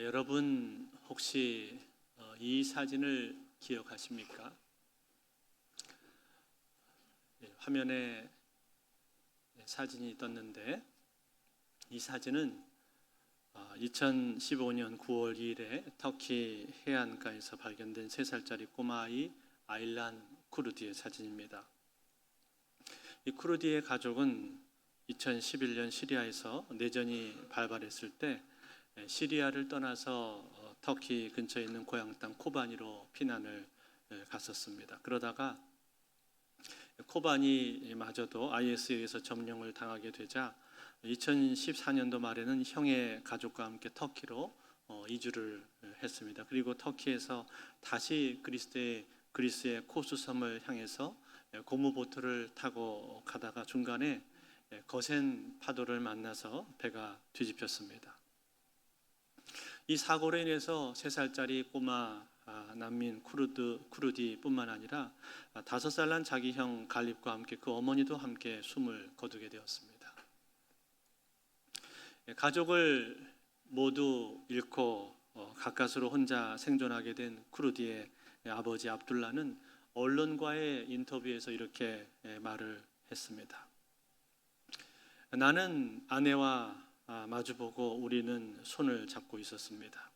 여러분 혹시 이 사진을 기억하십니까? 화면에 사진이 떴는데 이 사진은 2015년 9월 2일에 터키 해안가에서 발견된 3살짜리 꼬마아이 아일란 쿠르디의 사진입니다. 이 쿠르디의 가족은 2011년 시리아에서 내전이 발발했을 때 시리아를 떠나서 터키 근처에 있는 고향 땅 코바니로 피난을 갔었습니다. 그러다가 코바니마저도 IS에 의해서 점령을 당하게 되자 2014년도 말에는 형의 가족과 함께 터키로 이주를 했습니다. 그리고 터키에서 다시 그리스의 코스 섬을 향해서 고무보트를 타고 가다가 중간에 거센 파도를 만나서 배가 뒤집혔습니다. 이 사고로 인해서 3살짜리 꼬마 난민 쿠르디뿐만 아니라 5살 난 자기 형 갈립과 함께 그 어머니도 함께 숨을 거두게 되었습니다. 가족을 모두 잃고 가까스로 혼자 생존하게 된 쿠르디의 아버지 압둘라는 언론과의 인터뷰에서 이렇게 말을 했습니다. 나는 아내와 마주보고 우리는 손을 잡고 있었습니다.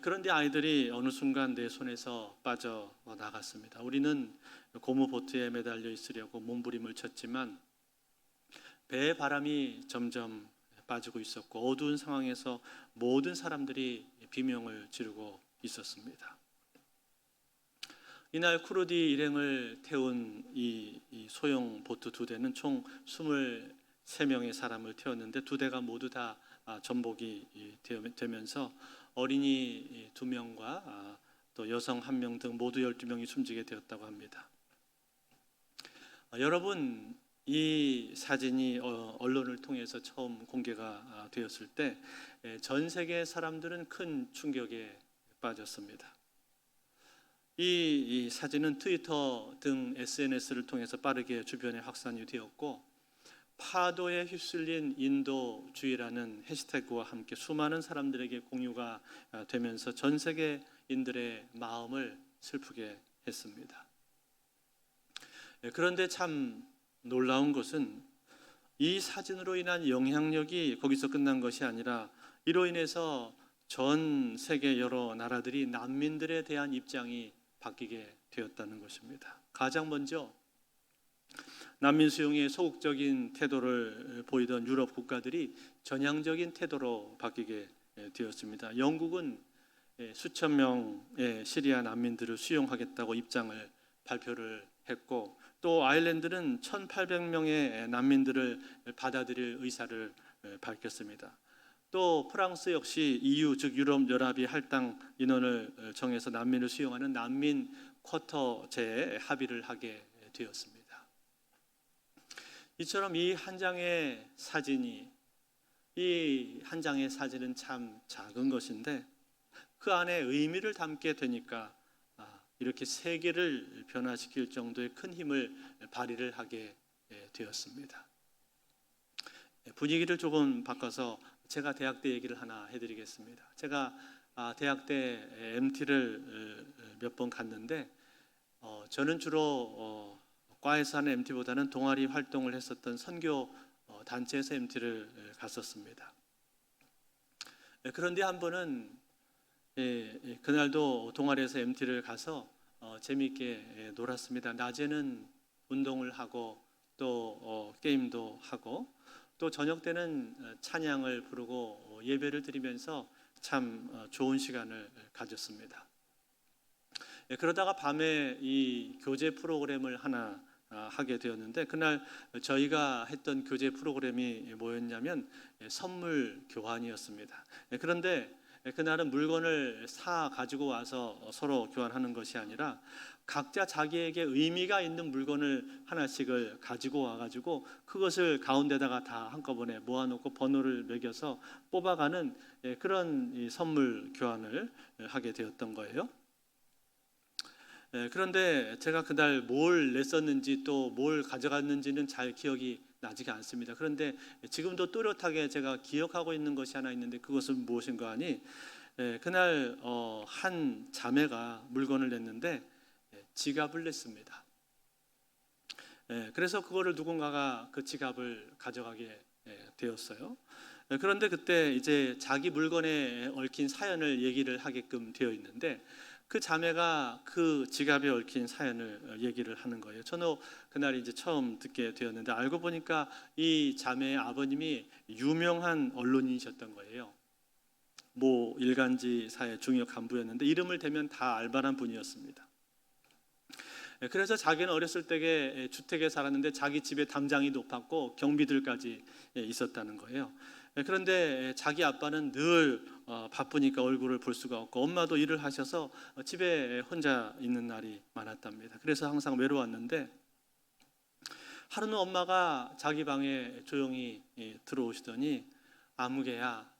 그런데 아이들이 어느 순간 내 손에서 빠져나갔습니다. 우리는 고무보트에 매달려 있으려고 몸부림을 쳤지만 배의 바람이 점점 빠지고 있었고 어두운 상황에서 모든 사람들이 비명을 지르고 있었습니다. 이날 쿠르디 일행을 태운 이 소형 보트 2대는 총 23명의 사람을 태웠는데 2대가 모두 다 전복이 되면서 어린이 2명과 또 여성 1명 등 모두 12명이 숨지게 되었다고 합니다. 여러분, 이 사진이 언론을 통해서 처음 공개가 되었을 때 전 세계 사람들은 큰 충격에 빠졌습니다. 이 사진은 트위터 등 SNS를 통해서 빠르게 주변에 확산이 되었고 파도에 휩쓸린 인도주의라는 해시태그와 함께 수많은 사람들에게 공유가 되면서 전 세계인들의 마음을 슬프게 했습니다. 그런데 참 놀라운 것은 이 사진으로 인한 영향력이 거기서 끝난 것이 아니라 이로 인해서 전 세계 여러 나라들이 난민들에 대한 입장이 바뀌게 되었다는 것입니다. 가장 먼저 난민 수용에 소극적인 태도를 보이던 유럽 국가들이 전향적인 태도로 바뀌게 되었습니다. 영국은 수천 명의 시리아 난민들을 수용하겠다고 입장을 발표를 했고 또 아일랜드는 1,800명의 난민들을 받아들일 의사를 밝혔습니다. 또 프랑스 역시 EU 즉 유럽연합이 할당 인원을 정해서 난민을 수용하는 난민 쿼터제에 합의를 하게 되었습니다. 이처럼 이 한 장의 사진은 참 작은 것인데 그 안에 의미를 담게 되니까 이렇게 세계를 변화시킬 정도의 큰 힘을 발휘를 하게 되었습니다. 분위기를 조금 바꿔서 제가 대학 때 얘기를 하나 해드리겠습니다. 제가 대학 때 MT를 몇 번 갔는데 저는 주로 과에서 하는 MT보다는 동아리 활동을 했었던 선교 단체에서 MT를 갔었습니다. 그런데 한 번은 그날도 동아리에서 MT를 가서 재미있게 놀았습니다. 낮에는 운동을 하고 또 게임도 하고 또 저녁 때는 찬양을 부르고 예배를 드리면서 참 좋은 시간을 가졌습니다. 그러다가 밤에 이 교제 프로그램을 하나 하게 되었는데 그날 저희가 했던 교제 프로그램이 뭐였냐면 선물 교환이었습니다. 그런데 그날은 물건을 사 가지고 와서 서로 교환하는 것이 아니라 각자 자기에게 의미가 있는 물건을 하나씩을 가지고 와가지고 그것을 가운데다가 다 한꺼번에 모아놓고 번호를 매겨서 뽑아가는 그런 선물 교환을 하게 되었던 거예요. 그런데 제가 그날 뭘 냈었는지 또 뭘 가져갔는지는 잘 기억이 나지가 않습니다. 그런데 지금도 또렷하게 제가 기억하고 있는 것이 하나 있는데, 그것은 무엇인가 하니, 그날 한 자매가 물건을 냈는데 지갑을 냈습니다. 그래서 그거를 누군가가 그 지갑을 가져가게 되었어요. 그런데 그때 이제 자기 물건에 얽힌 사연을 얘기를 하게끔 되어 있는데, 그 자매가 그 지갑에 얽힌 사연을 얘기를 하는 거예요. 저는 그날 이제 처음 듣게 되었는데, 알고 보니까 이 자매의 아버님이 유명한 언론인이셨던 거예요. 모 일간지사의 중요 간부였는데 이름을 대면 다 알만한 분이었습니다. 그래서 자기는 어렸을 때에 주택에 살았는데 자기 집에 담장이 높았고 경비들까지 있었다는 거예요. 그런데 자기 아빠는 늘 바쁘니까 얼굴을 볼 수가 없고, 엄마도 일을 하셔서 집에 혼자 있는 날이 많았답니다. 그래서 항상 외로웠는데, 하루는 엄마가 자기 방에 조용히 들어오시더니, 아무개야,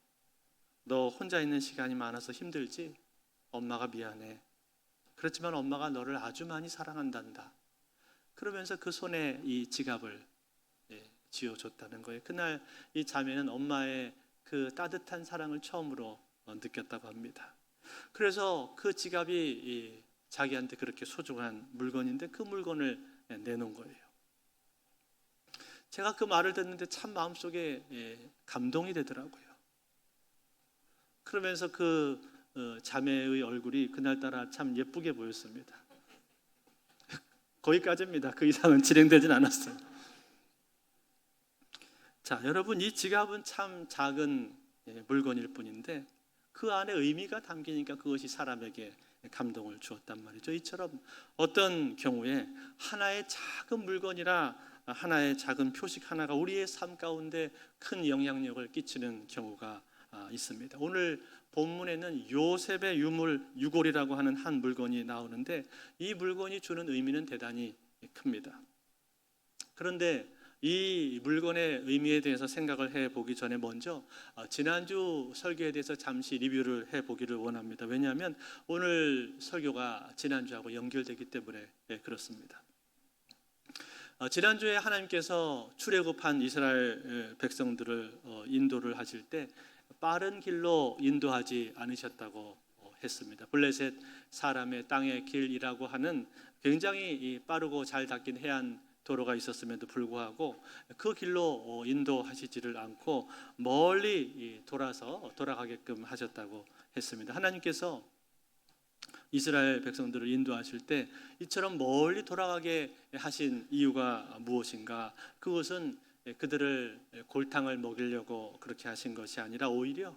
너 혼자 있는 시간이 많아서 힘들지? 엄마가 미안해. 그렇지만 엄마가 너를 아주 많이 사랑한단다. 그러면서 그 손에 이 지갑을 쥐어줬다는 거예요. 그날 이 자매는 엄마의 그 따뜻한 사랑을 처음으로 느꼈다고 합니다. 그래서 그 지갑이 자기한테 그렇게 소중한 물건인데 그 물건을 내놓은 거예요. 제가 그 말을 듣는데 참 마음속에 감동이 되더라고요. 그러면서 그 자매의 얼굴이 그날따라 참 예쁘게 보였습니다. 거기까지입니다. 그 이상은 진행되진 않았어요. 자, 여러분, 이 지갑은 참 작은 물건일 뿐인데 그 안에 의미가 담기니까 그것이 사람에게 감동을 주었단 말이죠. 이처럼 어떤 경우에 하나의 작은 물건이라 하나의 작은 표식 하나가 우리의 삶 가운데 큰 영향력을 끼치는 경우가 있습니다. 오늘 본문에는 요셉의 유골이라고 하는 한 물건이 나오는데, 이 물건이 주는 의미는 대단히 큽니다. 그런데 이 물건의 의미에 대해서 생각을 해보기 전에 먼저 지난주 설교에 대해서 잠시 리뷰를 해보기를 원합니다. 왜냐하면 오늘 설교가 지난주하고 연결되기 때문에 그렇습니다. 지난주에 하나님께서 출애굽한 이스라엘 백성들을 인도를 하실 때 빠른 길로 인도하지 않으셨다고 했습니다. 블레셋 사람의 땅의 길이라고 하는 굉장히 빠르고 잘 닦인 해안 도로가 있었음에도 불구하고 그 길로 인도하시지를 않고 멀리 돌아가게끔 하셨다고 했습니다. 하나님께서 이스라엘 백성들을 인도하실 때 이처럼 멀리 돌아가게 하신 이유가 무엇인가? 그것은 그들을 골탕을 먹이려고 그렇게 하신 것이 아니라 오히려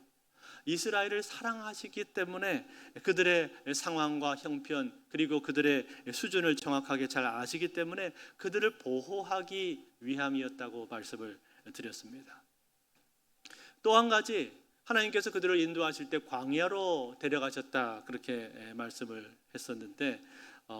이스라엘을 사랑하시기 때문에 그들의 상황과 형편 그리고 그들의 수준을 정확하게 잘 아시기 때문에 그들을 보호하기 위함이었다고 말씀을 드렸습니다. 또 한 가지, 하나님께서 그들을 인도하실 때 광야로 데려가셨다 그렇게 말씀을 했었는데,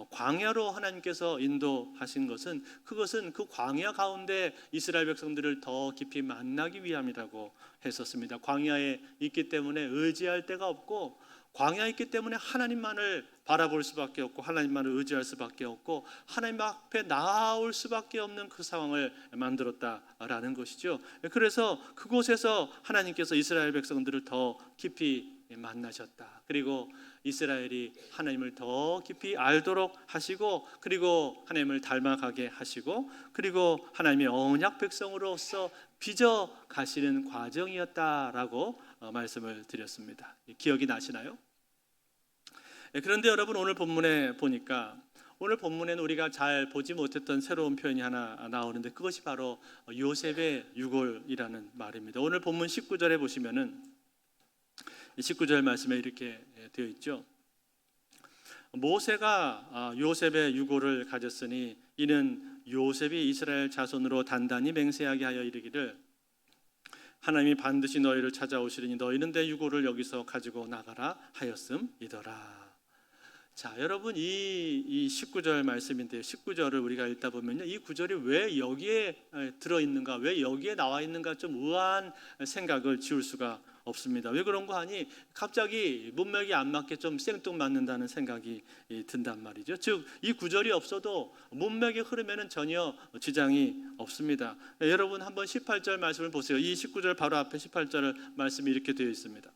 광야로 하나님께서 인도하신 것은 그것은 그 광야 가운데 이스라엘 백성들을 더 깊이 만나기 위함이라고 했었습니다. 광야에 있기 때문에 의지할 데가 없고, 광야에 있기 때문에 하나님만을 바라볼 수밖에 없고 하나님만을 의지할 수밖에 없고 하나님 앞에 나아올 수밖에 없는 그 상황을 만들었다라는 것이죠. 그래서 그곳에서 하나님께서 이스라엘 백성들을 더 깊이 만나셨다. 그리고 이스라엘이 하나님을 더 깊이 알도록 하시고, 그리고 하나님을 닮아가게 하시고, 그리고 하나님의 언약 백성으로서 빚어 가시는 과정이었다라고 말씀을 드렸습니다. 기억이 나시나요? 그런데 여러분, 오늘 본문에 보니까 오늘 본문에는 우리가 잘 보지 못했던 새로운 표현이 하나 나오는데, 그것이 바로 요셉의 유골이라는 말입니다. 오늘 본문 19절에 보시면은 19절 말씀에 이렇게 되어 있죠. 모세가 요셉의 유골을 가졌으니 이는 요셉이 이스라엘 자손으로 단단히 맹세하게 하여 이르기를 하나님이 반드시 너희를 찾아오시리니 너희는 내 유골을 여기서 가지고 나가라 하였음이더라. 자, 여러분, 이 19절 말씀인데요. 19절을 우리가 읽다 보면요, 이 구절이 왜 여기에 들어있는가, 왜 여기에 나와 있는가 좀 의아한 생각을 지울 수가 없습니다. 왜 그런 거 하니 갑자기 문맥이 안 맞게 좀 생뚱맞는다는 생각이 든단 말이죠. 즉 이 구절이 없어도 문맥의 흐름에는 전혀 지장이 없습니다. 여러분 한번 18절 말씀을 보세요. 이 19절 바로 앞에 18절 말씀이 이렇게 되어 있습니다.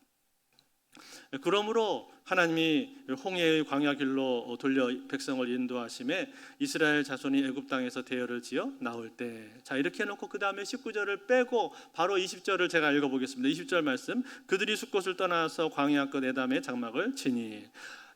그러므로 하나님이 홍해의 광야 길로 돌려 백성을 인도하심에 이스라엘 자손이 애굽 땅에서 대열을 지어 나올 때, 자 이렇게 해놓고 그 다음에 19절을 빼고 바로 20절을 제가 읽어보겠습니다. 20절 말씀, 그들이 숫곳을 떠나서 광야 끝 에담의 장막을 치니.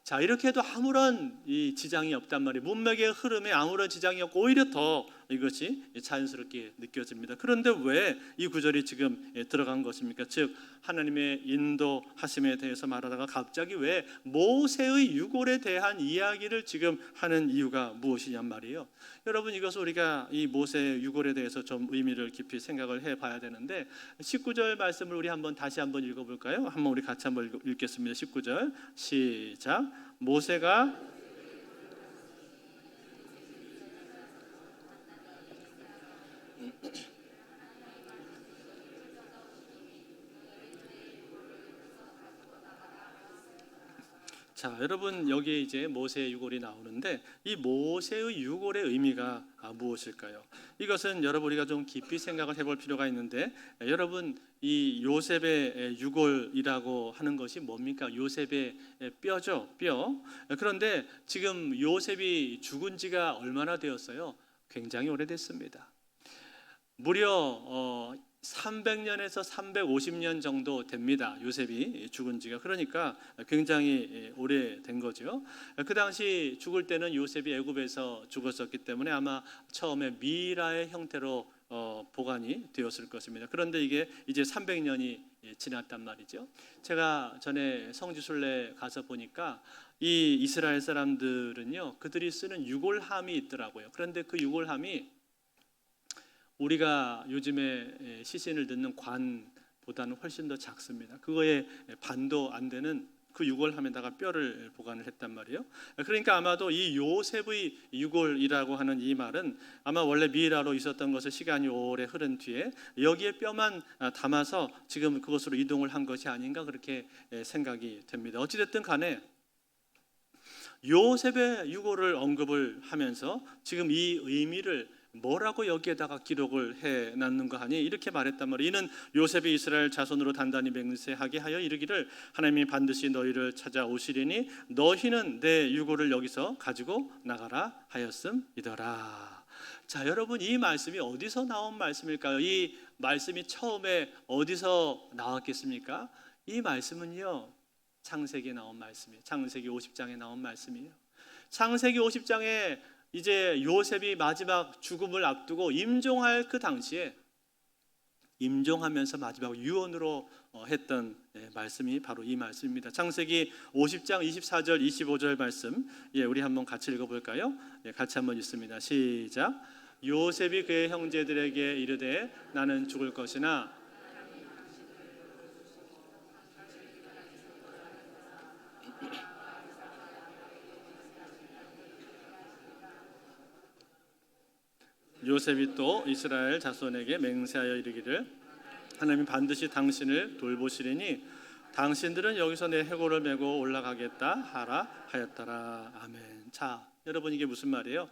자 이렇게 해도 아무런 이 지장이 없단 말이에요. 문맥의 흐름에 아무런 지장이 없고 오히려 더 이것이 자연스럽게 느껴집니다. 그런데 왜 이 구절이 지금 들어간 것입니까? 즉 하나님의 인도하심에 대해서 말하다가 갑자기 왜 모세의 유골에 대한 이야기를 지금 하는 이유가 무엇이냔 말이에요. 여러분 이것을 우리가 이 모세의 유골에 대해서 좀 의미를 깊이 생각을 해봐야 되는데 19절 말씀을 우리 다시 한번 읽어볼까요? 한번 우리 같이 한번 읽겠습니다. 19절 시작. 모세가 자, 여러분 여기에 이제 모세의 유골이 나오는데 이 모세의 유골의 의미가 무엇일까요? 이것은 여러분 우리가 좀 깊이 생각을 해볼 필요가 있는데 여러분 이 요셉의 유골이라고 하는 것이 뭡니까? 요셉의 뼈죠, 뼈. 그런데 지금 요셉이 죽은 지가 얼마나 되었어요? 굉장히 오래됐습니다. 무려 300년에서 350년 정도 됩니다. 요셉이 죽은 지가. 그러니까 굉장히 오래된 거죠. 그 당시 죽을 때는 요셉이 애굽에서 죽었었기 때문에 아마 처음에 미라의 형태로 보관이 되었을 것입니다. 그런데 이게 이제 300년이 지났단 말이죠. 제가 전에 성지순례 가서 보니까 이 이스라엘 사람들은요, 그들이 쓰는 유골함이 있더라고요. 그런데 그 유골함이 우리가 요즘에 시신을 넣는 관보다는 훨씬 더 작습니다. 그거에 반도 안 되는 그 유골함에다가 뼈를 보관을 했단 말이에요. 그러니까 아마도 이 요셉의 유골이라고 하는 이 말은 아마 원래 미라로 있었던 것을 시간이 오래 흐른 뒤에 여기에 뼈만 담아서 지금 그것으로 이동을 한 것이 아닌가 그렇게 생각이 됩니다. 어찌됐든 간에 요셉의 유골을 언급을 하면서 지금 이 의미를 뭐라고 여기에다가 기록을 해놨는가 하니 이렇게 말했단 말이에요. 이는 요셉이 이스라엘 자손으로 단단히 맹세하게 하여 이르기를 하나님이 반드시 너희를 찾아오시리니 너희는 내 유골을 여기서 가지고 나가라 하였음이더라. 자 여러분 이 말씀이 어디서 나온 말씀일까요? 이 말씀이 처음에 어디서 나왔겠습니까? 이 말씀은요 창세기에 나온 말씀이에요. 창세기 50장에 나온 말씀이에요. 창세기 50장에 이제 요셉이 마지막 죽음을 앞두고 임종할 그 당시에 임종하면서 마지막 유언으로 했던 말씀이 바로 이 말씀입니다. 창세기 50장 24절 25절 말씀 우리 한번 같이 읽어볼까요? 같이 한번 읽습니다. 시작. 요셉이 그의 형제들에게 이르되 나는 죽을 것이나 요셉이 또 이스라엘 자손에게 맹세하여 이르기를 하나님이 반드시 당신을 돌보시리니 당신들은 여기서 내 해골을 메고 올라가겠다 하라 하였더라. 아멘. 자 여러분 이게 무슨 말이에요?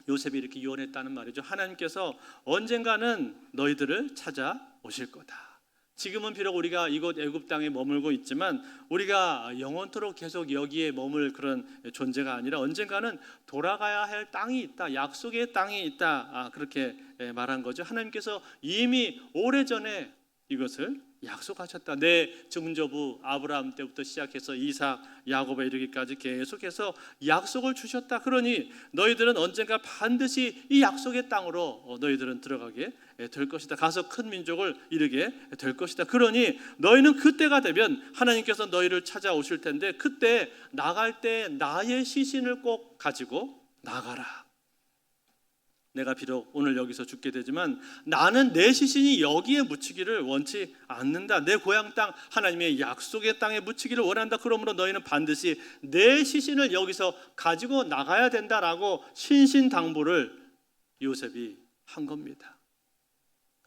요셉이 이렇게 유언했다는 말이죠. 하나님께서 언젠가는 너희들을 찾아오실 거다. 지금은 비록 우리가 이곳 애굽 땅에 머물고 있지만 우리가 영원토록 계속 여기에 머물 그런 존재가 아니라 언젠가는 돌아가야 할 땅이 있다. 약속의 땅이 있다. 그렇게 말한 거죠. 하나님께서 이미 오래전에 이것을 약속하셨다. 내 증조부 아브라함 때부터 시작해서 이삭, 야곱에 이르기까지 계속해서 약속을 주셨다. 그러니 너희들은 언젠가 반드시 이 약속의 땅으로 너희들은 들어가게 될 것이다. 가서 큰 민족을 이루게 될 것이다. 그러니 너희는 그때가 되면 하나님께서 너희를 찾아오실 텐데 그때 나갈 때 나의 시신을 꼭 가지고 나가라. 내가 비록 오늘 여기서 죽게 되지만 나는 내 시신이 여기에 묻히기를 원치 않는다. 내 고향 땅 하나님의 약속의 땅에 묻히기를 원한다. 그러므로 너희는 반드시 내 시신을 여기서 가지고 나가야 된다라고 신신당부를 요셉이 한 겁니다.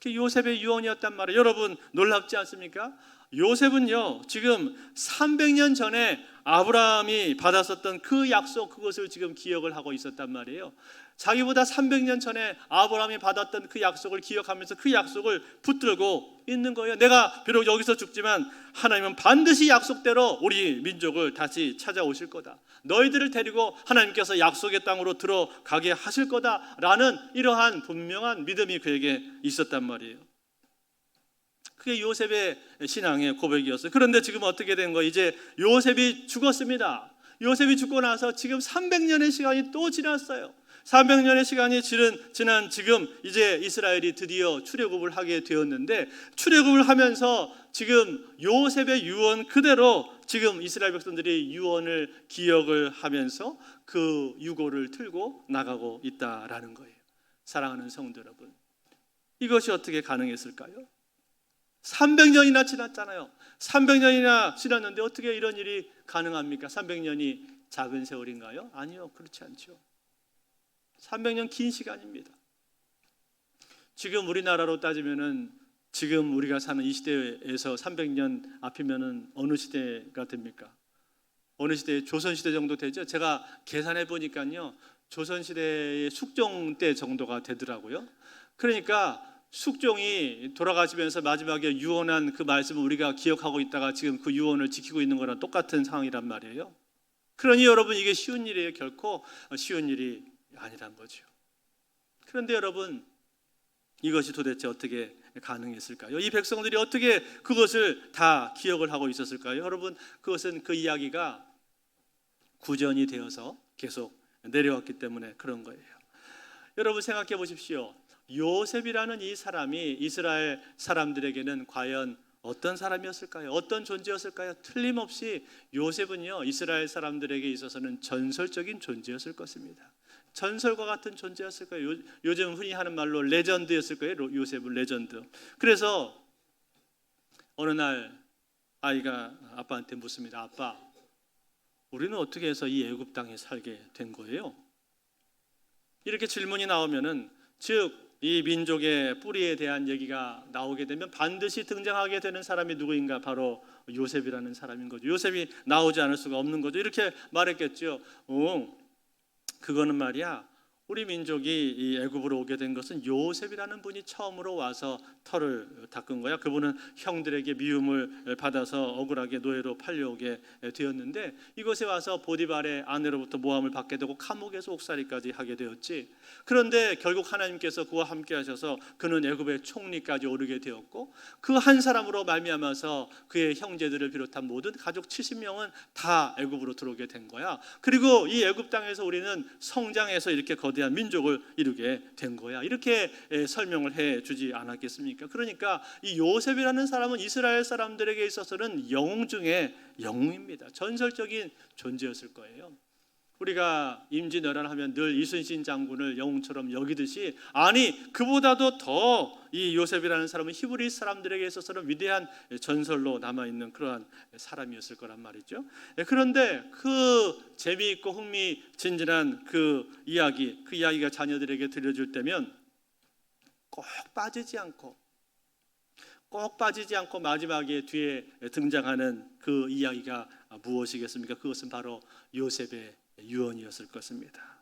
그게 요셉의 유언이었단 말이에요. 여러분 놀랍지 않습니까? 요셉은요 지금 300년 전에 아브라함이 받았었던 그 약속, 그것을 지금 기억을 하고 있었단 말이에요. 자기보다 300년 전에 아브라함이 받았던 그 약속을 기억하면서 그 약속을 붙들고 있는 거예요. 내가 비록 여기서 죽지만 하나님은 반드시 약속대로 우리 민족을 다시 찾아오실 거다. 너희들을 데리고 하나님께서 약속의 땅으로 들어가게 하실 거다라는 이러한 분명한 믿음이 그에게 있었단 말이에요. 그게 요셉의 신앙의 고백이었어요. 그런데 지금 어떻게 된 거예요? 이제 요셉이 죽었습니다. 요셉이 죽고 나서 지금 300년의 시간이 또 지났어요. 300년의 시간이 지난 지금 이제 이스라엘이 드디어 출애굽을 하게 되었는데, 출애굽을 하면서 지금 요셉의 유언 그대로 지금 이스라엘 백성들이 유언을 기억을 하면서 그 유고를 틀고 나가고 있다라는 거예요. 사랑하는 성도 여러분, 이것이 어떻게 가능했을까요? 300년이나 지났잖아요. 300년이나 지났는데 어떻게 이런 일이 가능합니까? 300년이 작은 세월인가요? 아니요, 그렇지 않죠. 300년 긴 시간입니다. 지금 우리나라로 따지면은 지금 우리가 사는 이 시대에서 300년 앞이면은 어느 시대가 됩니까? 어느 시대? 조선시대 정도 되죠? 제가 계산해 보니까요, 조선시대의 숙종 때 정도가 되더라고요. 그러니까 숙종이 돌아가시면서 마지막에 유언한 그 말씀을 우리가 기억하고 있다가 지금 그 유언을 지키고 있는 거랑 똑같은 상황이란 말이에요. 그러니 여러분, 이게 쉬운 일이에요? 결코 쉬운 일이 아니란 거죠. 그런데 여러분, 이것이 도대체 어떻게 가능했을까요? 이 백성들이 어떻게 그것을 다 기억을 하고 있었을까요? 여러분, 그것은 그 이야기가 구전이 되어서 계속 내려왔기 때문에 그런 거예요. 여러분 생각해 보십시오. 요셉이라는 이 사람이 이스라엘 사람들에게는 과연 어떤 사람이었을까요? 어떤 존재였을까요? 틀림없이 요셉은요, 이스라엘 사람들에게 있어서는 전설적인 존재였을 것입니다. 전설과 같은 존재였을 거예요. 요즘 흔히 하는 말로 레전드였을 거예요. 요셉은 레전드. 그래서 어느 날 아이가 아빠한테 묻습니다. 아빠, 우리는 어떻게 해서 이 애굽 땅에 살게 된 거예요? 이렇게 질문이 나오면은, 즉 이 민족의 뿌리에 대한 얘기가 나오게 되면 반드시 등장하게 되는 사람이 누구인가? 바로 요셉이라는 사람인 거죠. 요셉이 나오지 않을 수가 없는 거죠. 이렇게 말했겠죠. 그거는 말이야, 우리 민족이 이 애굽으로 오게 된 것은 요셉이라는 분이 처음으로 와서 털을 닦은 거야. 그분은 형들에게 미움을 받아서 억울하게 노예로 팔려오게 되었는데, 이곳에 와서 보디발의 아내로부터 모함을 받게 되고 감옥에서 옥살이까지 하게 되었지. 그런데 결국 하나님께서 그와 함께 하셔서 그는 애굽의 총리까지 오르게 되었고, 그 한 사람으로 말미암아서 그의 형제들을 비롯한 모든 가족 70명은 다 애굽으로 들어오게 된 거야. 그리고 이 애굽 땅에서 우리는 성장해서 이렇게 거대한 민족을 이루게 된 거야. 이렇게 설명을 해 주지 않았겠습니까? 그러니까 이 요셉이라는 사람은 이스라엘 사람들에게 있어서는 영웅 중에 영웅입니다. 전설적인 존재였을 거예요. 우리가 임진왜란 하면 늘 이순신 장군을 영웅처럼 여기듯이, 아니 그보다도 더 이 요셉이라는 사람은 히브리 사람들에게 있어서는 위대한 전설로 남아있는 그러한 사람이었을 거란 말이죠. 그런데 그 재미있고 흥미진진한 그 이야기가 자녀들에게 들려줄 때면 꼭 빠지지 않고 마지막에 뒤에 등장하는 그 이야기가 무엇이겠습니까? 그것은 바로 요셉의 유언이었을 것입니다.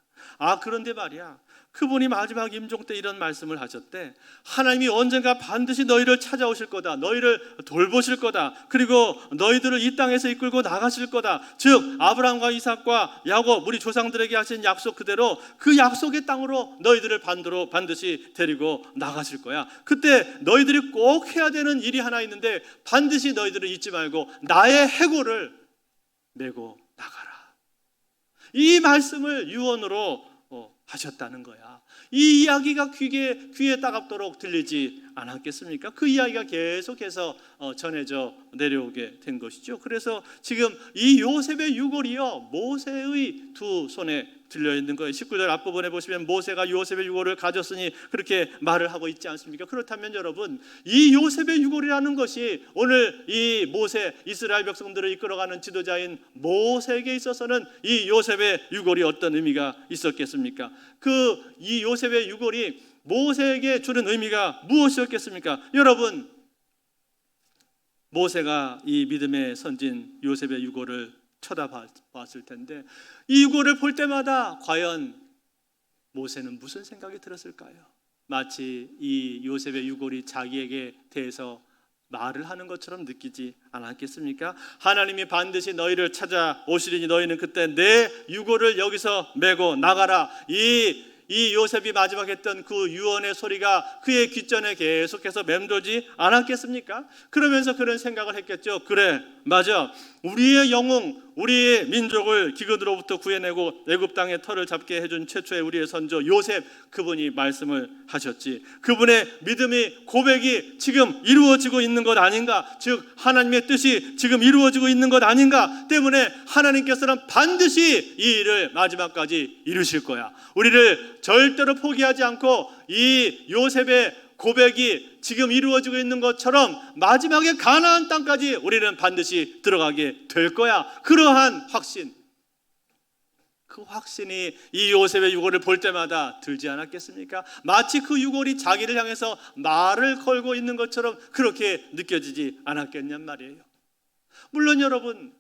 그런데 말이야, 그분이 마지막 임종 때 이런 말씀을 하셨대. 하나님이 언젠가 반드시 너희를 찾아오실 거다. 너희를 돌보실 거다. 그리고 너희들을 이 땅에서 이끌고 나가실 거다. 즉 아브라함과 이삭과 야곱, 우리 조상들에게 하신 약속 그대로 그 약속의 땅으로 너희들을 반드시 데리고 나가실 거야. 그때 너희들이 꼭 해야 되는 일이 하나 있는데, 반드시 너희들은 잊지 말고 나의 해골을 메고 나가라. 이 말씀을 유언으로 하셨다는 거야. 이 이야기가 귀에 따갑도록 들리지 않았겠습니까? 그 이야기가 계속해서 전해져 내려오게 된 것이죠. 그래서 지금 이 요셉의 유골이요, 모세의 두 손에 들려 있는 거예요. 19절 앞부분에 보시면 모세가 요셉의 유골을 가졌으니 그렇게 말을 하고 있지 않습니까? 그렇다면 여러분, 이 요셉의 유골이라는 것이 오늘 이 모세, 이스라엘 백성들을 이끌어가는 지도자인 모세에게 있어서는 이 요셉의 유골이 어떤 의미가 있었겠습니까? 이 요셉의 유골이 모세에게 주는 의미가 무엇이었겠습니까? 여러분, 모세가 이 믿음의 선진 요셉의 유고를 쳐다봤을 텐데 이 유고를 볼 때마다 과연 모세는 무슨 생각이 들었을까요? 마치 이 요셉의 유골이 자기에게 대해서 말을 하는 것처럼 느끼지 않았겠습니까? 하나님이 반드시 너희를 찾아오시리니 너희는 그때 내 유골을 여기서 메고 나가라. 이 요셉이 마지막 했던 그 유언의 소리가 그의 귓전에 계속해서 맴돌지 않았겠습니까? 그러면서 그런 생각을 했겠죠. 그래, 맞아. 우리의 영웅, 우리의 민족을 기근으로부터 구해내고 애굽 땅의 터를 잡게 해준 최초의 우리의 선조 요셉, 그분이 말씀을 하셨지. 그분의 믿음이, 고백이 지금 이루어지고 있는 것 아닌가? 즉 하나님의 뜻이 지금 이루어지고 있는 것 아닌가? 때문에 하나님께서는 반드시 이 일을 마지막까지 이루실 거야. 우리를 절대로 포기하지 않고 이 요셉의 고백이 지금 이루어지고 있는 것처럼 마지막에 가나안 땅까지 우리는 반드시 들어가게 될 거야. 그러한 확신, 그 확신이 이 요셉의 유골을 볼 때마다 들지 않았겠습니까? 마치 그 유골이 자기를 향해서 말을 걸고 있는 것처럼 그렇게 느껴지지 않았겠냔 말이에요. 물론 여러분,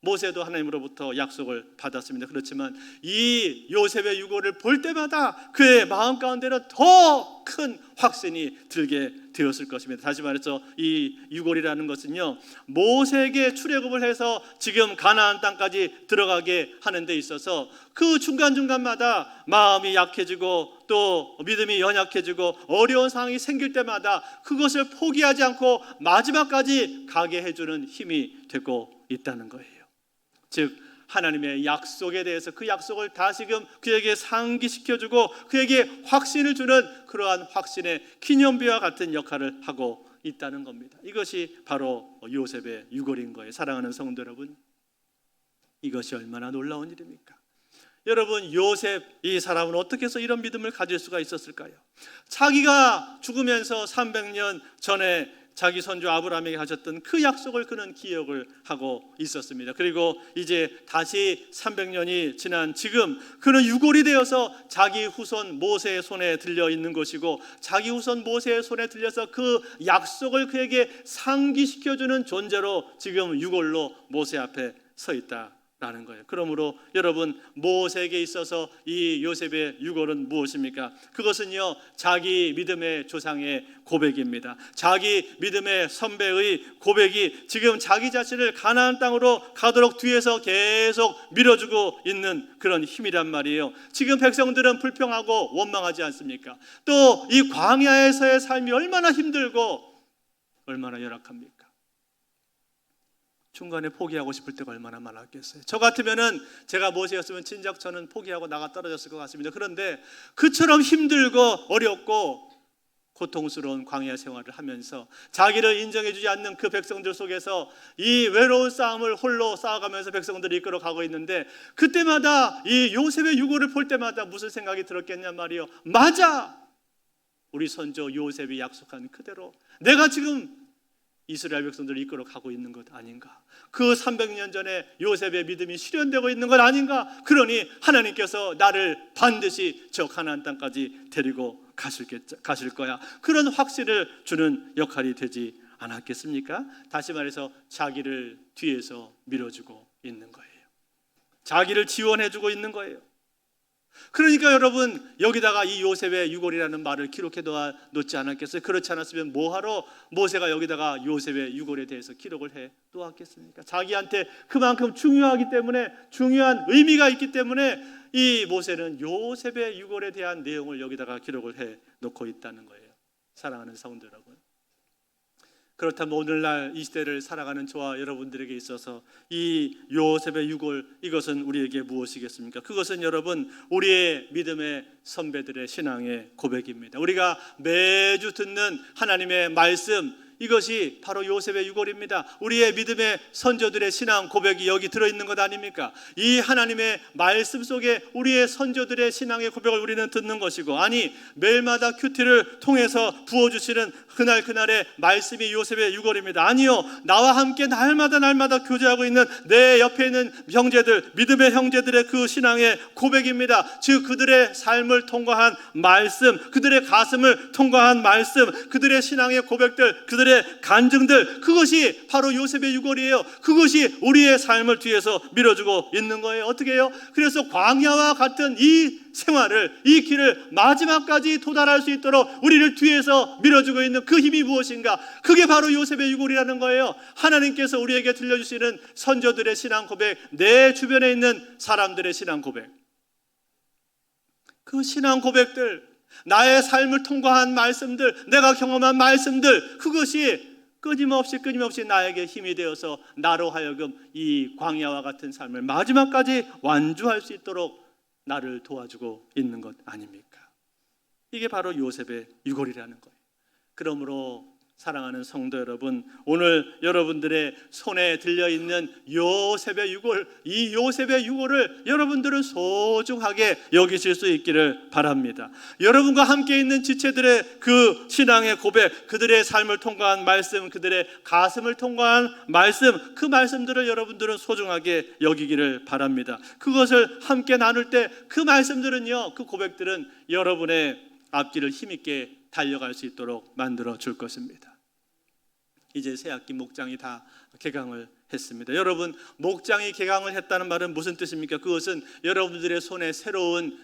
모세도 하나님으로부터 약속을 받았습니다. 그렇지만 이 요셉의 유골을 볼 때마다 그의 마음 가운데는 더 큰 확신이 들게 되었을 것입니다. 다시 말해서 이 유골이라는 것은요, 모세에게 출애굽을 해서 지금 가나안 땅까지 들어가게 하는 데 있어서 그 중간중간마다 마음이 약해지고 또 믿음이 연약해지고 어려운 상황이 생길 때마다 그것을 포기하지 않고 마지막까지 가게 해주는 힘이 되고 있다는 거예요. 즉 하나님의 약속에 대해서 그 약속을 다시금 그에게 상기시켜주고 그에게 확신을 주는 그러한 확신의 기념비와 같은 역할을 하고 있다는 겁니다. 이것이 바로 요셉의 유골인 거예요. 사랑하는 성도 여러분, 이것이 얼마나 놀라운 일입니까? 여러분, 요셉 이 사람은 어떻게 해서 이런 믿음을 가질 수가 있었을까요? 자기가 죽으면서 300년 전에 자기 선조 아브라함에게 하셨던 그 약속을 그는 기억을 하고 있었습니다. 그리고 이제 다시 300년이 지난 지금 그는 유골이 되어서 자기 후손 모세의 손에 들려 있는 것이고 자기 후손 모세의 손에 들려서 그 약속을 그에게 상기시켜주는 존재로 지금 유골로 모세 앞에 서 있다 라는 거예요. 그러므로 여러분, 모세에게 있어서 이 요셉의 유골은 무엇입니까? 그것은요, 자기 믿음의 조상의 고백입니다. 자기 믿음의 선배의 고백이 지금 자기 자신을 가나안 땅으로 가도록 뒤에서 계속 밀어주고 있는 그런 힘이란 말이에요. 지금 백성들은 불평하고 원망하지 않습니까? 또 이 광야에서의 삶이 얼마나 힘들고 얼마나 열악합니까? 중간에 포기하고 싶을 때가 얼마나 많았겠어요. 저 같으면은 제가 모세였으면 진작 저는 포기하고 나가 떨어졌을 것 같습니다. 그런데 그처럼 힘들고 어렵고 고통스러운 광야 생활을 하면서 자기를 인정해주지 않는 그 백성들 속에서 이 외로운 싸움을 홀로 싸워가면서 백성들을 이끌어가고 있는데 그때마다 이 요셉의 유골을 볼 때마다 무슨 생각이 들었겠냐 말이요. 맞아! 우리 선조 요셉이 약속한 그대로 내가 지금 이스라엘 백성들을 이끌어 가고 있는 것 아닌가? 그 300년 전에 요셉의 믿음이 실현되고 있는 것 아닌가? 그러니 하나님께서 나를 반드시 저 가나안 땅까지 데리고 가실 거야. 그런 확신을 주는 역할이 되지 않았겠습니까? 다시 말해서 자기를 뒤에서 밀어주고 있는 거예요. 자기를 지원해주고 있는 거예요. 그러니까 여러분, 여기다가 이 요셉의 유골이라는 말을 기록해 놓지 않았겠어요? 그렇지 않았으면 뭐하러 모세가 여기다가 요셉의 유골에 대해서 기록을 해 놓았겠습니까? 자기한테 그만큼 중요하기 때문에, 중요한 의미가 있기 때문에 이 모세는 요셉의 유골에 대한 내용을 여기다가 기록을 해 놓고 있다는 거예요. 사랑하는 성도 여러분, 그렇다면 오늘날 이 시대를 살아가는 저와 여러분들에게 있어서 이 요셉의 유골, 이것은 우리에게 무엇이겠습니까? 그것은 여러분, 우리의 믿음의 선배들의 신앙의 고백입니다. 우리가 매주 듣는 하나님의 말씀, 이것이 바로 요셉의 유골입니다. 우리의 믿음의 선조들의 신앙 고백이 여기 들어있는 것 아닙니까? 이 하나님의 말씀 속에 우리의 선조들의 신앙의 고백을 우리는 듣는 것이고, 아니 매일마다 큐티를 통해서 부어주시는 그날의 말씀이 요셉의 유골입니다. 아니요, 나와 함께 날마다 교제하고 있는 내 옆에 있는 형제들, 믿음의 형제들의 그 신앙의 고백입니다. 즉 그들의 삶을 통과한 말씀, 그들의 가슴을 통과한 말씀, 그들의 신앙의 고백들, 그들의 간증들, 그것이 바로 요셉의 유골이에요. 그것이 우리의 삶을 뒤에서 밀어주고 있는 거예요. 어떻게 해요? 그래서 광야와 같은 이 생활을, 이 길을 마지막까지 도달할 수 있도록 우리를 뒤에서 밀어주고 있는 그 힘이 무엇인가? 그게 바로 요셉의 유골이라는 거예요. 하나님께서 우리에게 들려주시는 선조들의 신앙 고백, 내 주변에 있는 사람들의 신앙 고백, 그 신앙 고백들, 나의 삶을 통과한 말씀들, 내가 경험한 말씀들, 그것이 끊임없이 나에게 힘이 되어서 나로 하여금 이 광야와 같은 삶을 마지막까지 완주할 수 있도록 나를 도와주고 있는 것 아닙니까? 이게 바로 요셉의 유골이라는 거예요. 그러므로 사랑하는 성도 여러분, 오늘 여러분들의 손에 들려있는 요셉의 유골, 이 요셉의 유골을 여러분들은 소중하게 여기실 수 있기를 바랍니다. 여러분과 함께 있는 지체들의 그 신앙의 고백, 그들의 삶을 통과한 말씀, 그들의 가슴을 통과한 말씀, 그 말씀들을 여러분들은 소중하게 여기기를 바랍니다. 그것을 함께 나눌 때 그 말씀들은요, 그 고백들은 여러분의 앞길을 힘있게 달려갈 수 있도록 만들어 줄 것입니다. 이제 새학기 목장이 다 개강을 했습니다. 여러분, 목장이 개강을 했다는 말은 무슨 뜻입니까? 그것은 여러분들의 손에 새로운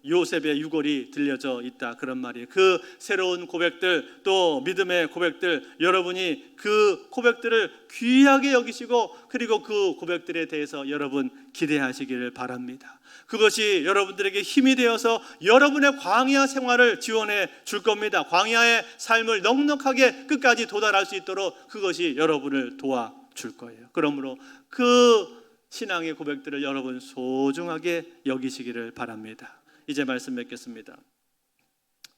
요셉의 유골이 들려져 있다, 그런 말이에요. 그 새로운 고백들, 또 믿음의 고백들, 여러분이 그 고백들을 귀하게 여기시고, 그리고 그 고백들에 대해서 여러분 기대하시기를 바랍니다. 그것이 여러분들에게 힘이 되어서 여러분의 광야 생활을 지원해 줄 겁니다. 광야의 삶을 넉넉하게 끝까지 도달할 수 있도록 그것이 여러분을 도와줄 거예요. 그러므로 그 신앙의 고백들을 여러분 소중하게 여기시기를 바랍니다. 이제 말씀 맺겠습니다.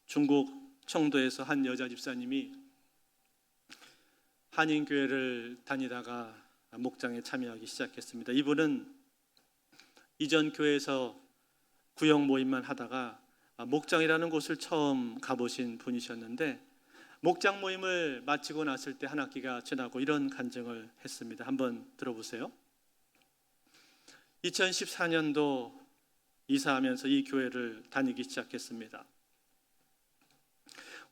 중국 청도에서 한 여자 집사님이 한인교회를 다니다가 목장에 참여하기 시작했습니다. 이분은 이전 교회에서 구역 모임만 하다가 목장이라는 곳을 처음 가보신 분이셨는데, 목장 모임을 마치고 났을 때 한 학기가 지나고 이런 간증을 했습니다. 한번 들어보세요. 2014년도 이사하면서 이 교회를 다니기 시작했습니다.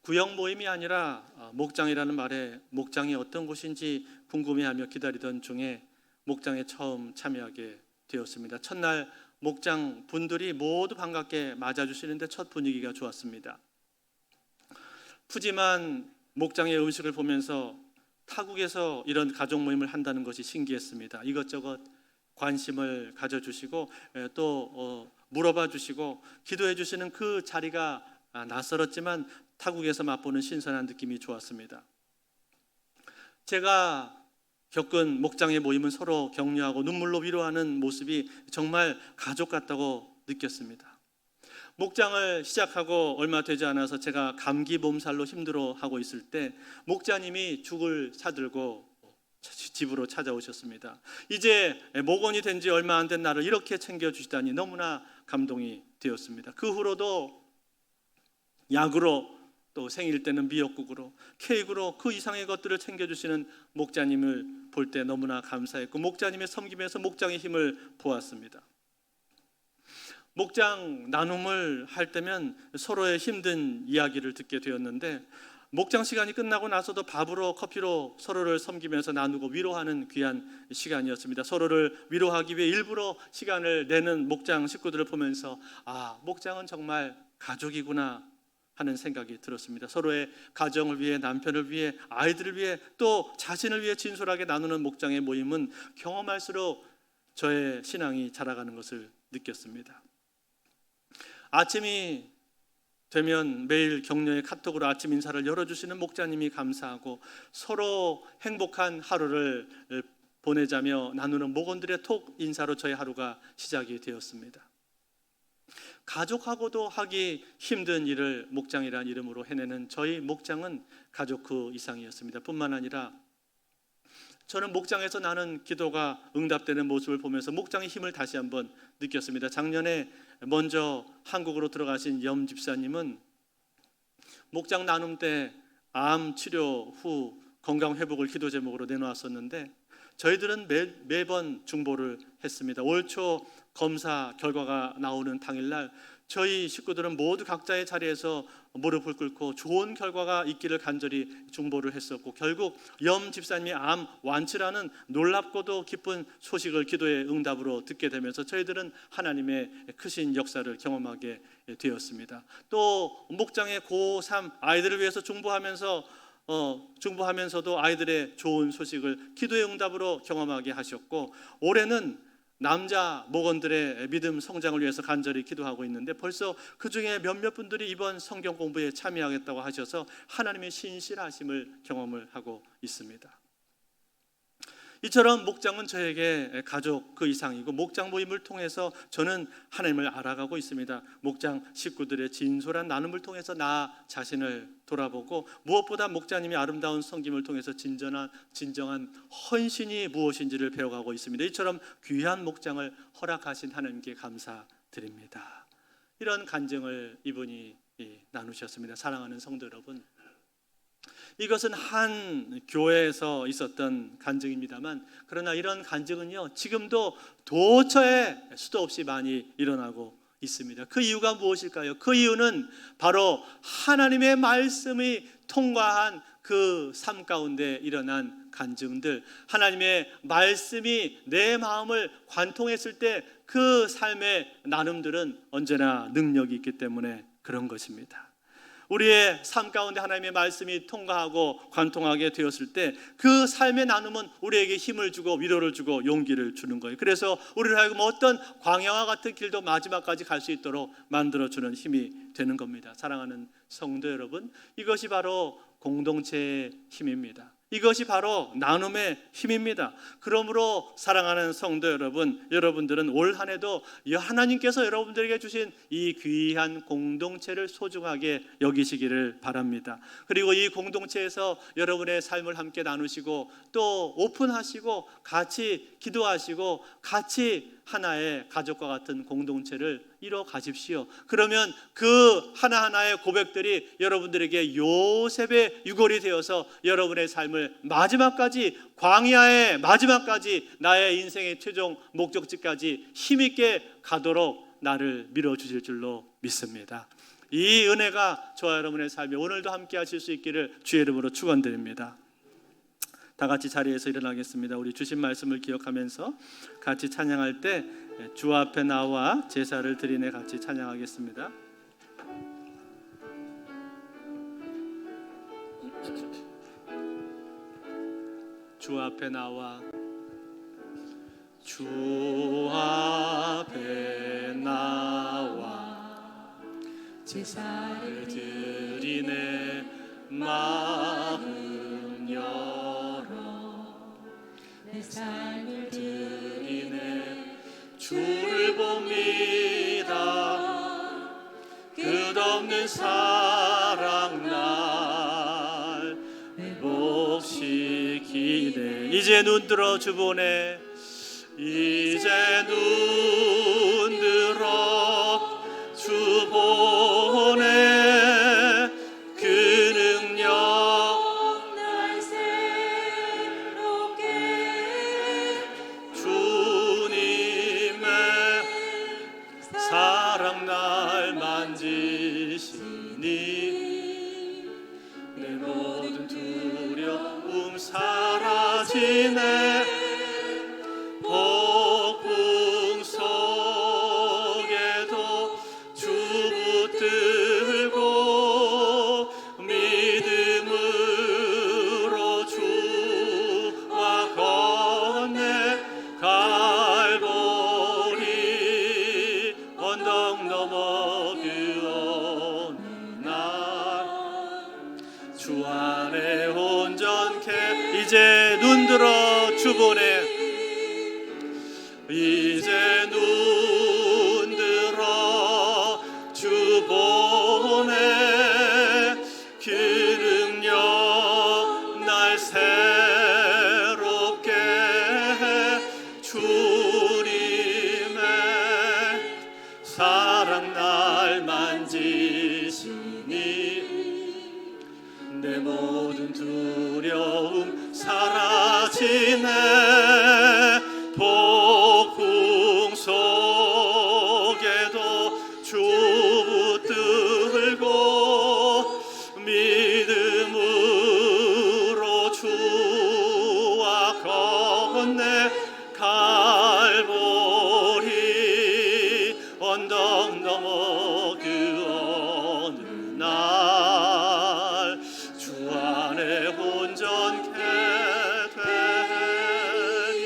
구역 모임이 아니라 목장이라는 말에 목장이 어떤 곳인지 궁금해하며 기다리던 중에 목장에 처음 참여하게 되었습니다. 첫날 목장 분들이 모두 반갑게 맞아주시는데 첫 분위기가 좋았습니다. 푸짐한 목장의 음식을 보면서 타국에서 이런 가족 모임을 한다는 것이 신기했습니다. 이것저것 관심을 가져주시고 또 물어봐 주시고 기도해 주시는 그 자리가 낯설었지만 타국에서 맛보는 신선한 느낌이 좋았습니다. 제가 겪은 목장의 모임은 서로 격려하고 눈물로 위로하는 모습이 정말 가족 같다고 느꼈습니다. 목장을 시작하고 얼마 되지 않아서 제가 감기 몸살로 힘들어하고 있을 때 목자님이 죽을 사들고 집으로 찾아오셨습니다. 이제 목원이 된 지 얼마 안 된 나를 이렇게 챙겨주시다니 너무나 감동이 되었습니다. 그 후로도 약으로, 또 생일 때는 미역국으로, 케이크로 그 이상의 것들을 챙겨주시는 목자님을 볼 때 너무나 감사했고, 목자님의 섬김에서 목장의 힘을 보았습니다. 목장 나눔을 할 때면 서로의 힘든 이야기를 듣게 되었는데, 목장 시간이 끝나고 나서도 밥으로 커피로 서로를 섬기면서 나누고 위로하는 귀한 시간이었습니다. 서로를 위로하기 위해 일부러 시간을 내는 목장 식구들을 보면서 목장은 정말 가족이구나 하는 생각이 들었습니다. 서로의 가정을 위해, 남편을 위해, 아이들을 위해, 또 자신을 위해 진솔하게 나누는 목장의 모임은 경험할수록 저의 신앙이 자라가는 것을 느꼈습니다. 아침이 되면 매일 격려의 카톡으로 아침 인사를 열어주시는 목자님이 감사하고, 서로 행복한 하루를 보내자며 나누는 목원들의 톡 인사로 저의 하루가 시작이 되었습니다. 가족하고도 하기 힘든 일을 목장이라는 이름으로 해내는 저희 목장은 가족 그 이상이었습니다. 뿐만 아니라 저는 목장에서 나는 기도가 응답되는 모습을 보면서 목장의 힘을 다시 한번 느꼈습니다. 작년에 먼저 한국으로 들어가신 염 집사님은 목장 나눔 때 암 치료 후 건강 회복을 기도 제목으로 내놓았었는데 저희들은 매번 중보를 했습니다. 올 초 검사 결과가 나오는 당일날 저희 식구들은 모두 각자의 자리에서 무릎을 꿇고 좋은 결과가 있기를 간절히 중보를 했었고, 결국 염 집사님이 암 완치라는 놀랍고도 기쁜 소식을 기도의 응답으로 듣게 되면서 저희들은 하나님의 크신 역사를 경험하게 되었습니다. 또 목장의 고3 아이들을 위해서 중보하면서도 아이들의 좋은 소식을 기도의 응답으로 경험하게 하셨고, 올해는 남자 목원들의 믿음 성장을 위해서 간절히 기도하고 있는데 벌써 그 중에 몇몇 분들이 이번 성경 공부에 참여하겠다고 하셔서 하나님의 신실하심을 경험을 하고 있습니다. 이처럼 목장은 저에게 가족 그 이상이고, 목장 모임을 통해서 저는 하나님을 알아가고 있습니다. 목장 식구들의 진솔한 나눔을 통해서 나 자신을 돌아보고, 무엇보다 목자님이 아름다운 섬김을 통해서 진정한 헌신이 무엇인지를 배워가고 있습니다. 이처럼 귀한 목장을 허락하신 하나님께 감사드립니다. 이런 간증을 이분이 나누셨습니다. 사랑하는 성도 여러분, 이것은 한 교회에서 있었던 간증입니다만, 그러나 이런 간증은요 지금도 도처에 수도 없이 많이 일어나고 있습니다. 그 이유가 무엇일까요? 그 이유는 바로 하나님의 말씀이 통과한 그 삶 가운데 일어난 간증들, 하나님의 말씀이 내 마음을 관통했을 때 그 삶의 나눔들은 언제나 능력이 있기 때문에 그런 것입니다. 우리의 삶 가운데 하나님의 말씀이 통과하고 관통하게 되었을 때 그 삶의 나눔은 우리에게 힘을 주고 위로를 주고 용기를 주는 거예요. 그래서 우리를 하여금 어떤 광야와 같은 길도 마지막까지 갈 수 있도록 만들어주는 힘이 되는 겁니다. 사랑하는 성도 여러분, 이것이 바로 공동체의 힘입니다. 이것이 바로 나눔의 힘입니다. 그러므로 사랑하는 성도 여러분, 여러분들은 올 한 해도 하나님께서 여러분들에게 주신 이 귀한 공동체를 소중하게 여기시기를 바랍니다. 그리고 이 공동체에서 여러분의 삶을 함께 나누시고 또 오픈하시고 같이 기도하시고 같이 하나의 가족과 같은 공동체를 이뤄 가십시오. 그러면 그 하나하나의 고백들이 여러분들에게 요셉의 유골이 되어서 여러분의 삶을 마지막까지, 광야의 마지막까지, 나의 인생의 최종 목적지까지 힘있게 가도록 나를 밀어주실 줄로 믿습니다. 이 은혜가 저와 여러분의 삶에 오늘도 함께 하실 수 있기를 주의 이름으로 축원드립니다. 다 같이 자리에서 일어나겠습니다. 우리 주신 말씀을 기억하면서 같이 찬양할 때 주 앞에 나와 제사를 드리네 같이 찬양하겠습니다. 주 앞에 나와, 주 앞에 나와 제사를 드리네 마음 열어 내 삶을 드리네 주를 봅니다. 끝없는 사랑 날 회복시키네. 이제 눈들어 주 보네, 이제 눈들어 주 보네. 그 능력 날 새롭게 주님의 사랑 날 만지시니 내 모든 두려움 사라지네. 폭풍 속에도 주 붙들고 믿음으로 주와 건네 갈보리 언덕 넘어 그 어느 날 주 안에 온전케 이제 눈들어 주 보네, 이제 눈들어 내 모든 두려움 사라지네. 폭풍 속에도 주 붙들고 믿음으로 주와 건네 갈보리 언덕 넘어 그 어느 날 주 안에 온전케 되리.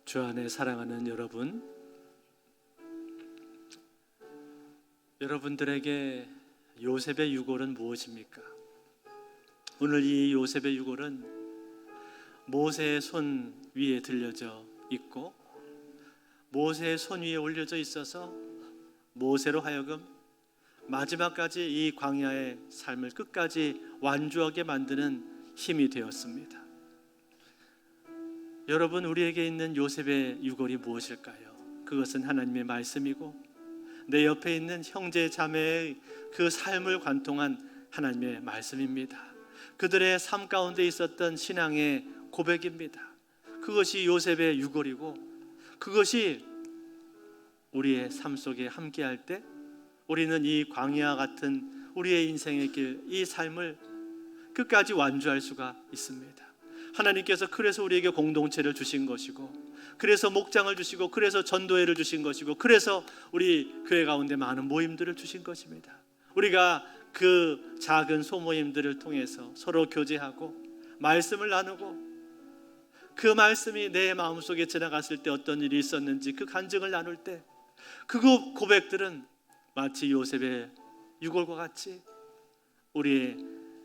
주 안에 사랑하는 여러분, 여러분들에게 요셉의 유골은 무엇입니까? 오늘 이 요셉의 유골은 모세의 손 위에 들려져 있고 모세의 손 위에 올려져 있어서 모세로 하여금 마지막까지 이 광야의 삶을 끝까지 완주하게 만드는 힘이 되었습니다. 여러분, 우리에게 있는 요셉의 유골이 무엇일까요? 그것은 하나님의 말씀이고 내 옆에 있는 형제 자매의 그 삶을 관통한 하나님의 말씀입니다. 그들의 삶 가운데 있었던 신앙의 고백입니다. 그것이 요셉의 유골이고 그것이 우리의 삶 속에 함께할 때 우리는 이 광야 같은 우리의 인생의 길, 이 삶을 끝까지 완주할 수가 있습니다. 하나님께서 그래서 우리에게 공동체를 주신 것이고 그래서 목장을 주시고 그래서 전도회를 주신 것이고 그래서 우리 교회 가운데 많은 모임들을 주신 것입니다. 우리가 그 작은 소모임들을 통해서 서로 교제하고 말씀을 나누고 그 말씀이 내 마음속에 지나갔을 때 어떤 일이 있었는지 그 간증을 나눌 때 그 고백들은 마치 요셉의 유골과 같이 우리의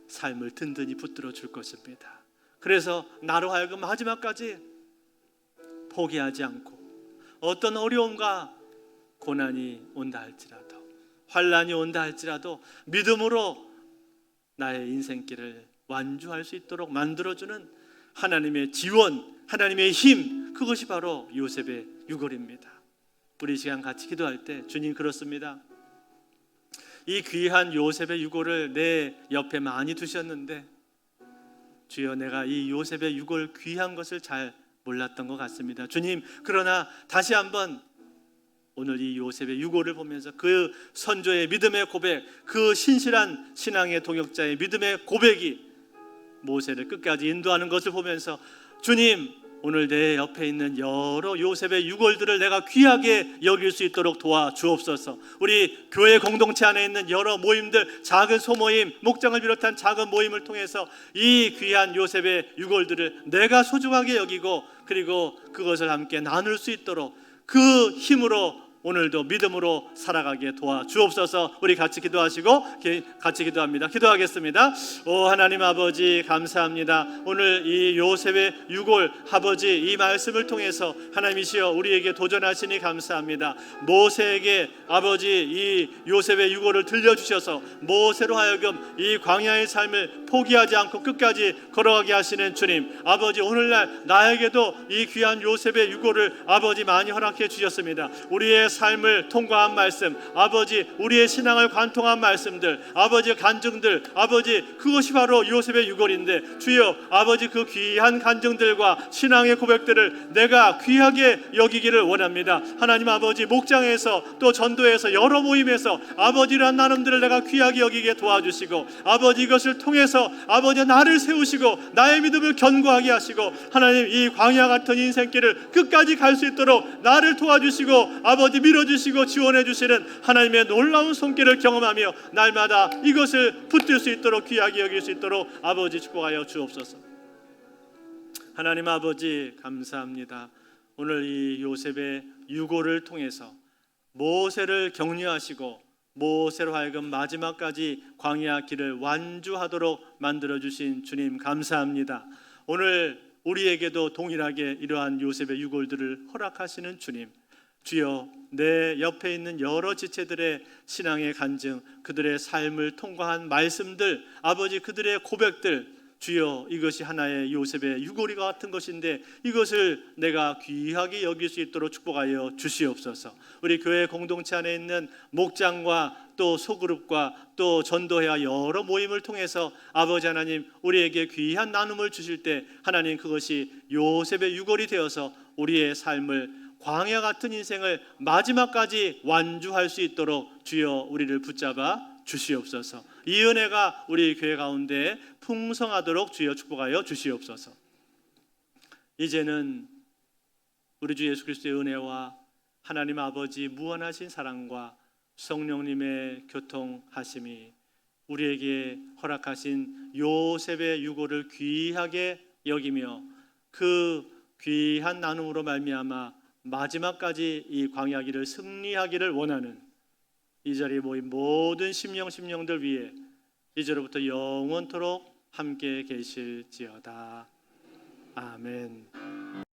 삶을 든든히 붙들어 줄 것입니다. 그래서 나로 하여금 마지막까지 포기하지 않고 어떤 어려움과 고난이 온다 할지라도 환난이 온다 할지라도 믿음으로 나의 인생길을 완주할 수 있도록 만들어주는 하나님의 지원, 하나님의 힘, 그것이 바로 요셉의 유골입니다. 우리 시간 같이 기도할 때 주님 그렇습니다. 이 귀한 요셉의 유골을 내 옆에 많이 두셨는데 주여 내가 이 요셉의 유골 귀한 것을 잘 몰랐던 것 같습니다. 주님, 그러나 다시 한번 오늘 이 요셉의 유골을 보면서 그 선조의 믿음의 고백, 그 신실한 신앙의 동역자의 믿음의 고백이 모세를 끝까지 인도하는 것을 보면서 주님, 오늘 내 옆에 있는 여러 요셉의 유골들을 내가 귀하게 여길 수 있도록 도와주옵소서. 우리 교회 공동체 안에 있는 여러 모임들, 작은 소모임, 목장을 비롯한 작은 모임을 통해서 이 귀한 요셉의 유골들을 내가 소중하게 여기고 그리고 그것을 함께 나눌 수 있도록 그 힘으로 오늘도 믿음으로 살아가게 도와주옵소서. 우리 같이 기도하시고 같이 기도합니다. 기도하겠습니다. 오 하나님 아버지 감사합니다. 오늘 이 요셉의 유골 아버지 이 말씀을 통해서 하나님이시여 우리에게 도전하시니 감사합니다. 모세에게 아버지 이 요셉의 유골을 들려주셔서 모세로 하여금 이 광야의 삶을 포기하지 않고 끝까지 걸어가게 하시는 주님, 아버지 오늘날 나에게도 이 귀한 요셉의 유골을 아버지 많이 허락해 주셨습니다. 우리의 삶을 통과한 말씀, 아버지 우리의 신앙을 관통한 말씀들, 아버지 간증들, 아버지 그것이 바로 요셉의 유골인데 주여 아버지 그 귀한 간증들과 신앙의 고백들을 내가 귀하게 여기기를 원합니다. 하나님 아버지 목장에서 또 전도에서 여러 모임에서 아버지란 나눔들을 내가 귀하게 여기게 도와주시고 아버지 이것을 통해서 아버지 나를 세우시고 나의 믿음을 견고하게 하시고 하나님 이 광야 같은 인생길을 끝까지 갈 수 있도록 나를 도와주시고 아버지 밀어주시고 지원해 주시는 하나님의 놀라운 손길을 경험하며 날마다 이것을 붙들 수 있도록 귀하게 여길 수 있도록 아버지 축복하여 주옵소서. 하나님 아버지 감사합니다. 오늘 이 요셉의 유골을 통해서 모세를 격려하시고 모세로 하여금 마지막까지 광야 길을 완주하도록 만들어주신 주님 감사합니다. 오늘 우리에게도 동일하게 이러한 요셉의 유골들을 허락하시는 주님, 주여 내 옆에 있는 여러 지체들의 신앙의 간증, 그들의 삶을 통과한 말씀들, 아버지 그들의 고백들 주여 이것이 하나의 요셉의 유골이와 같은 것인데 이것을 내가 귀하게 여길 수 있도록 축복하여 주시옵소서. 우리 교회 공동체 안에 있는 목장과 또 소그룹과 또 전도회와 여러 모임을 통해서 아버지 하나님 우리에게 귀한 나눔을 주실 때 하나님 그것이 요셉의 유골이 되어서 우리의 삶을 광야 같은 인생을 마지막까지 완주할 수 있도록 주여 우리를 붙잡아 주시옵소서. 이 은혜가 우리 교회 가운데 풍성하도록 주여 축복하여 주시옵소서. 이제는 우리 주 예수 그리스도의 은혜와 하나님 아버지 무한하신 사랑과 성령님의 교통하심이 우리에게 허락하신 요셉의 유고를 귀하게 여기며 그 귀한 나눔으로 말미암아 마지막까지 이 광야길을 승리하기를 원하는 이 자리에 모인 모든 심령들 위해 이제로부터 영원토록 함께 계실지어다. 아멘.